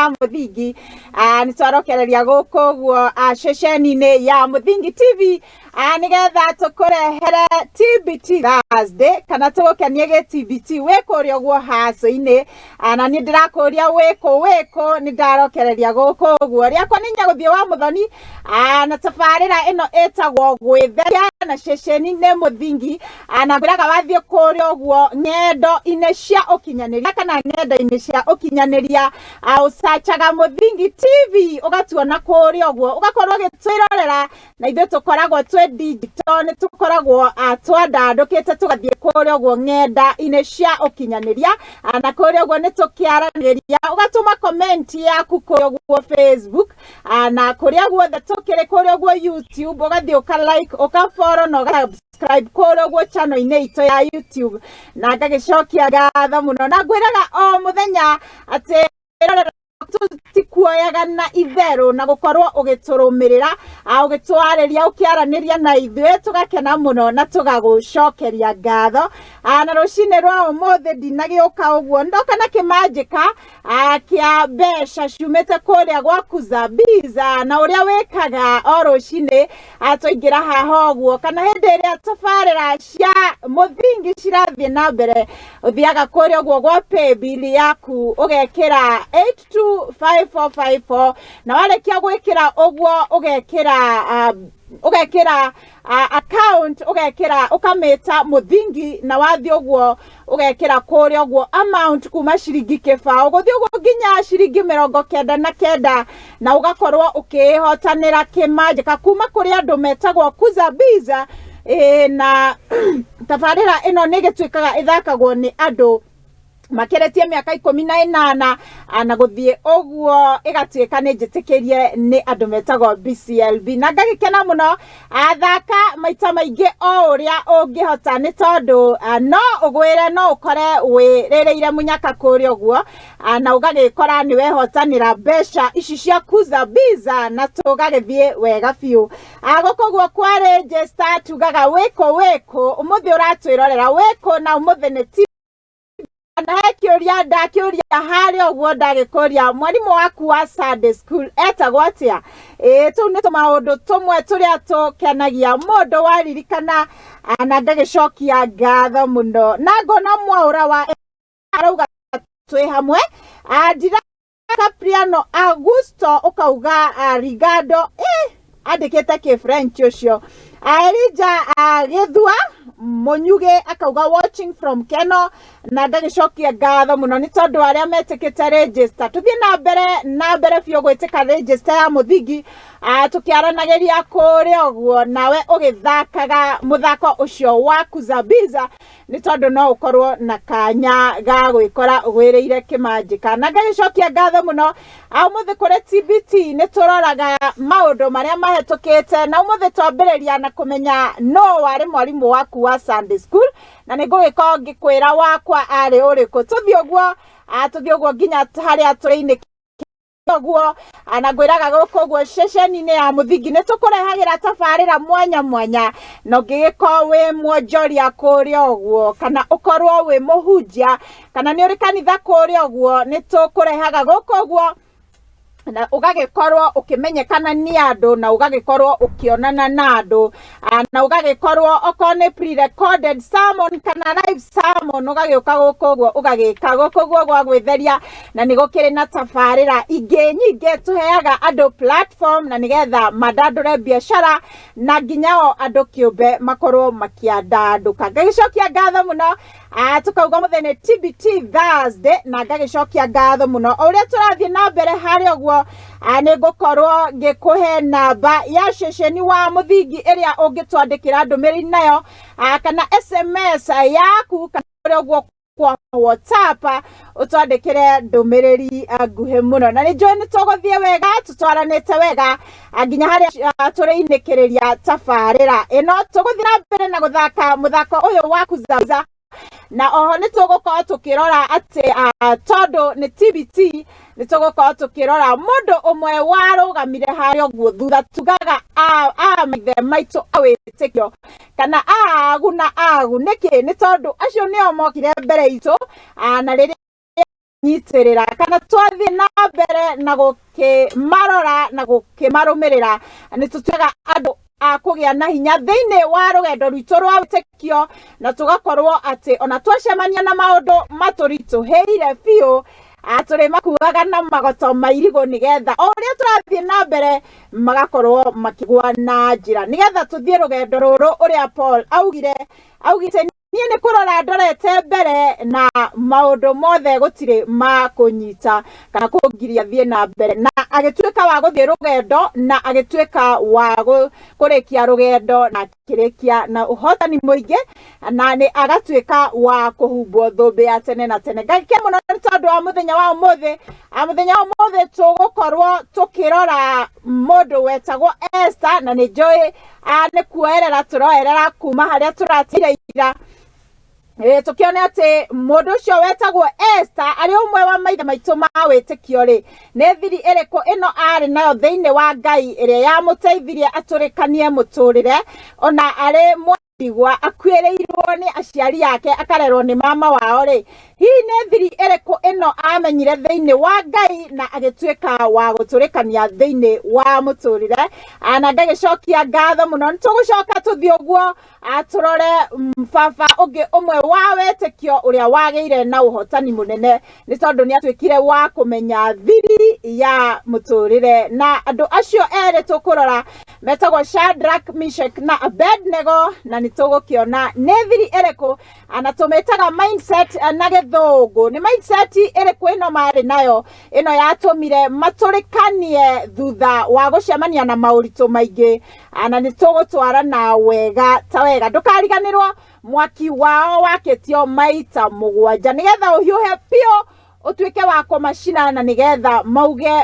ya Muthingi nĩ twarokereria gũkũ guo ceceni-inĩ ya Muthingi TV nigetha tũkũrehere TBT Thursday kana tũgũkenie gĩ TBT wĩ kũrĩa guo haco-inĩ na niĩ ndĩrakũria wĩkũ nĩ ndarokereria gũkũ guo rĩakwa nĩ Nyaguthi wa Muthoni na tabarĩra ĩno ĩtagwo gwitheria na ceceni-inĩ Muthingi na ngwĩraga wathiĩ kũrĩa ũguo ng'endo-inĩ cia ũkinyanĩria kana ng'enda-inĩ cia ũkinyanĩria ũcachaga Muthingi TV ũgatuona kũrĩa ũguo ũgakorwo ũgĩtwĩrorera na ithuĩ tũkoragwo twĩ digital nĩ tũkoragwo twandandũkĩte tũgathiĩ kũrĩa ũguo ng'enda-inĩ cia ũkinyanĩria na kũrĩa ũguo nĩ tũkĩaranĩria ũgatũma comment yaku kũrĩa ũguo Facebook na kũrĩa guothe tũkĩrĩ kũrĩa ũguo YouTube ũgathiĩ ũka-like ũka-follow na ũga-subscribe kũrĩa ũguo channel-inĩ itũ ya YouTube na ngagĩcokia ngatho mũno na ngwĩraga o mũthenya atĩ tikuoyaga na itherũ na gũkorwo ũgĩtũrũmĩrĩra ũgĩtwarĩria ũkĩaranĩria na ithuĩ tũgakena mũno na tũgagũcokeria ngatho na rũcinĩ rwa ũmũthĩ ndinagĩũka ũguo ndoka na kĩmanjĩka kĩa mbeca ciumĩte kũrĩa gwaku Zabiza na ũrĩa wĩkaga o rũcinĩ twaingĩra haha ũguo kana hĩndĩ ĩrĩa tabarĩra cia Muthingi cirathiĩ na mbere ũthiaga kũrĩa ũguo gwa paybill yaku ũgekĩra 825454 na warĩkia gwĩkĩra ũguo ũgekĩra account ũkamĩta Muthingi na wathiĩ ũguo ũgekĩra kũrĩa ũguo amount kuma ciringi kĩbaũ gũthiĩ ũguo nginya ciringi 99 na ũgakorwo ũkĩhotanĩra kĩmanjĩka kuma kũrĩ andũ metagwo Zabiza na tabarĩra ĩno nĩ ĩgĩtuĩkaga ĩthakagwo nĩ andũ makĩrĩtie mĩaka 18 na gũthiĩ ũguo ĩgatuĩka nĩ njĩtĩkĩrie nĩ andũ metagwo BCLB na ngagĩkena mũno thaka maita maingĩ o ũrĩa ũngĩhota nĩ tondũ no ũgwĩre no ũkore wĩrĩrĩire mũnyaka kũrĩa ũguo na ũgagĩkora nĩ wehotanĩra mbeca ici ciaku Zabiza na tũgagĩthiĩ wega biũ gũkũ guo kwa register tugaga wĩkũ ũmũthĩ ũratwĩrorera wĩkũ na ũmũthĩ nĩ na kĩũria ndakĩũria harĩa ũguo ndagĩkũria mwarimũ waku wa Sunday school etagwo atĩa tũu nĩ tũmaũndũ tũmwe tũrĩa tũkenagia mũndũ waririkana na ndagĩcokia ngatho mũno na ngona Mwaũra wa arauga twĩ hamwe Ndira Capriano Augusto ukauga Rigado andĩkĩte kĩ French ũcio Elija Gĩthua Monyuge akauga watching from Keno na ndagĩcokia ngatho mũno nĩ tondũ arĩa metĩkĩte register tũthiĩ na mbere biũ gwĩtĩka register ya Muthingi tũkĩaranagĩria kũrĩa ũguo nawe ũgĩthakaga mũthako ũcio waku Zabiza nĩ tondũ no ũkorwo na kanya ga gwĩkora ũgwĩrĩire kĩmanjĩka na ngagĩcokia ngatho mũno ũmũthĩ kũrĩ TBT nĩ tũroraga maũndũ marĩa mahetũkĩte na ũmũthĩ twambĩrĩria na kũmenya no warĩ mwarimũ waku wa Sunday school na nĩ ngũgĩkorwo ngĩkwĩra wakwa arĩ ũrĩkũ tũthiĩ ũguo nginya harĩa tũrĩ-inĩ ũguo na ngwĩraga gũkũ ũguo ceceni-inĩ ya Muthingi nĩ tũkũrehagĩra tabarĩra mwanya na ũngĩgĩkorwo wĩ mwonjoria kũrĩa ũguo kana ũkorwo wĩ mũhunjia kana nĩ ũrĩ kanitha kũrĩa ũguo nĩ tũkũrehaga gũkũ ũguo na ũgagĩkorwo ũkĩmenyekana nĩ andũ na ũgagĩkorwo ũkĩonana na andũ na ũgagĩkorwo okorwo nĩ pre-recorded sermon kana live sermon ũgagĩũka gũkũ ũguo ũgagĩka gũkũ ũguo gwa gwĩtheria na nĩ gũkĩrĩ na tabarĩra ingĩ nyingĩ tũheaga andũ platform na nĩgetha mandandũre biacara na nginya o andũ kĩũmbe makorwo makĩandandũka ngagĩcokia ngatho mũno tukauga mũthenya nĩ TBT Thursday na ngagĩcokia ngatho mũno ũrĩa tũrathiĩ na mbere harĩa ũguo nĩ ngũkorwo ngĩkũhe namba ya ceceni wa Muthingi ĩrĩa ũngĩtwandĩkĩra ndũmĩrĩri nayo kana SMS yaku kana ũrĩa ũguo kwa WhatsApp ũtwandĩkĩre ndũmĩrĩri nguhĩ mũno na nĩ njũĩ nĩ tũgũthiĩ wega tũtwaranĩte wega nginya harĩa tũrĩinĩkĩrĩria tabarĩra ĩno tũgũthiĩ na mbere na gũthaka mũthako ũyũ waku Zabiza na oho nĩ tũgũkorwo tũkĩrora atĩ tondũ nĩ TBT nĩ tũgũkorwo tũkĩrora mũndũ ũmwe warũgamire harĩa ũguo thutha tugaga maithe maitũ awĩtĩkio kana agu nĩkĩ nĩ tondũ acio nĩo mokire mbere itũ na rĩrĩa nyitirira kana twathi na mbere na gukimarora na gukimarumirira ni tutwega andu akugia na hinya thiini wa rugendo rwitũ rwa wĩtĩkio na tugakorwo ati ona twacemania na maundu maturituheire biũ tũrĩ makuaga na magoto mairigo nigetha o ũrĩa tũrathiĩ na mbere magakorwo makigwa na njĩra nigetha tuthie rugendo rũrũ ũrĩa Paul augite niĩ nĩ kũrora ndorete mbere na maũndũ mothe gũtirĩ makunyita kana kũngiria thiĩ na mbere na agĩtuĩka wa gũthiĩ rũgendo na agĩtuĩka wa kũrĩkia rũgendo na akĩrĩkia na ũhotani mũingĩ na nĩ agatuĩka wa kũhumbwo thũmbĩ ya tene na tene. Ngakĩra mũno nĩ tondũ wa mũthenya wa ũmũthĩ tũgũkorwo tũkĩrora mũndũ wetagwo Esther na nĩ njũĩ nĩ kuoerera tũroerera kuma harĩa tũratire ira tukione ati mundu ucio wetagwo Esther ari umwe wa maithe maitũ ma wĩtĩkio ri nĩ thiri ĩrĩkũ ĩno arĩ nayo thĩinĩ wa Ngai ĩrĩa yamũteithirie atũrĩkanie mũtũrĩre ona arĩ mwandigwa akuĩrĩirwo nĩ aciari yake akarerwo nĩ mama wao ri hihi nĩ thiri ĩrĩkũ ĩno amenyire thĩinĩ wa Ngai na agĩtuĩka wa gũtũrĩkania thĩinĩ wa mũtũrĩre na ngagĩcokia ngatho mũno nĩ tũgũcoka tũthiĩ ũguo turore baba ũngĩ ũmwe wa wĩtĩkio ũrĩa wagĩire na ũhotani mũnene nĩ tondũ nĩ atuĩkire wa kũmenya thiri ya mũtũrĩre na andũ acio erĩ tũkũrora metagwo Shadrach, Meshach na Abednego na nĩ tũgũkĩona nĩ thiri ĩrĩkũ na tũmĩtaga mindset na gĩthũngũ nĩ mindset ĩrĩkũ ĩno marĩ nayo ĩno yatũmire matũrĩkanie thutha wa gũcemania na maũritũ maingĩ na nĩ tũgũtwarana wega ta wega ndũkariganĩrwo mwaki wao wakĩtio maita 7 nigetha ũhiũhe piũ utuĩke wa kũmacina na nigetha mauge